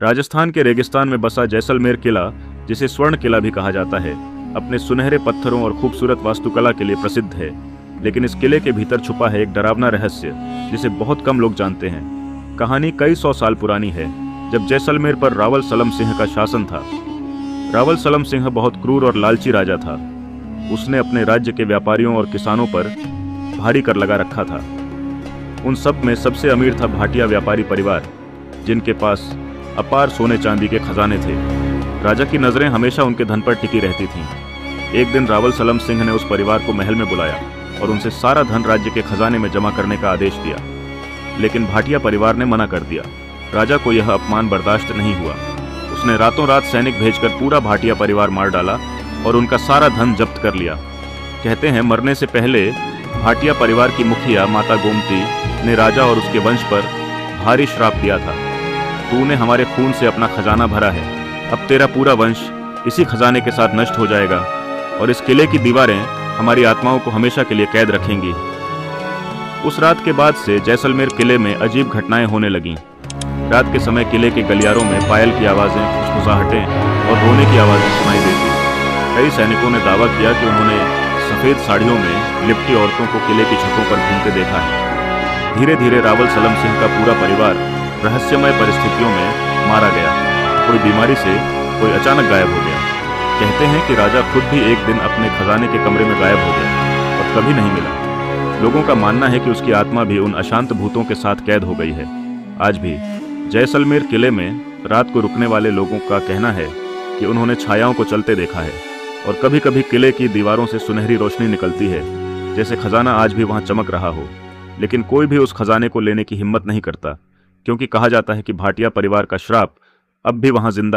राजस्थान के रेगिस्तान में बसा जैसलमेर किला, जिसे स्वर्ण किला भी कहा जाता है, अपने सुनहरे पत्थरों और खूबसूरत वास्तुकला के लिए प्रसिद्ध है। लेकिन इस किले के भीतर छुपा है एक डरावना रहस्य, जिसे बहुत कम लोग जानते हैं। कहानी कई सौ साल पुरानी है, जब जैसलमेर पर रावल सलम सिंह का शासन था। रावल सलम सिंह बहुत क्रूर और लालची राजा था। उसने अपने राज्य के व्यापारियों और किसानों पर भारी कर लगा रखा था। उन सब में सबसे अमीर था भाटिया व्यापारी परिवार, जिनके पास अपार सोने चांदी के खजाने थे। राजा की नजरें हमेशा उनके धन पर टिकी रहती थीं। एक दिन रावल सलम सिंह ने उस परिवार को महल में बुलाया और उनसे सारा धन राज्य के खजाने में जमा करने का आदेश दिया। लेकिन भाटिया परिवार ने मना कर दिया। राजा को यह अपमान बर्दाश्त नहीं हुआ। उसने रातों रात सैनिक भेजकर पूरा भाटिया परिवार मार डाला और उनका सारा धन जब्त कर लिया। कहते हैं मरने से पहले भाटिया परिवार की मुखिया माता गोमती ने राजा और उसके वंश पर भारी श्राप दिया था। तूने हमारे खून से अपना खजाना भरा है, अब तेरा पूरा वंश इसी खजाने के साथ नष्ट हो जाएगा और इस किले की दीवारें हमारी आत्माओं को हमेशा के लिए कैद रखेंगी। उस रात के बाद से जैसलमेर किले में अजीब घटनाएं होने लगीं। रात के समय किले के गलियारों में पायल की आवाज़ें, फुसफुसाहटें और रोने की आवाज़ें सुनाई देती। कई सैनिकों ने दावा किया कि उन्होंने सफ़ेद साड़ियों में लिपटी औरतों को किले की छतों पर घूमते देखा है। धीरे धीरे रावल सलम सिंह का पूरा परिवार रहस्यमय परिस्थितियों में मारा गया। कोई बीमारी से, कोई अचानक गायब हो गया। कहते हैं कि राजा खुद भी एक दिन अपने खजाने के कमरे में गायब हो गया और कभी नहीं मिला। लोगों का मानना है कि उसकी आत्मा भी उन अशांत भूतों के साथ कैद हो गई है। आज भी जैसलमेर किले में रात को रुकने वाले लोगों का कहना है कि उन्होंने छायाओं को चलते देखा है और कभी कभी किले की दीवारों से सुनहरी रोशनी निकलती है, जैसे खजाना आज भी वहां चमक रहा हो। लेकिन कोई भी उस खजाने को लेने की हिम्मत नहीं करता, क्योंकि कहा जाता है कि भाटिया परिवार का श्राप अब भी वहां जिंदा है।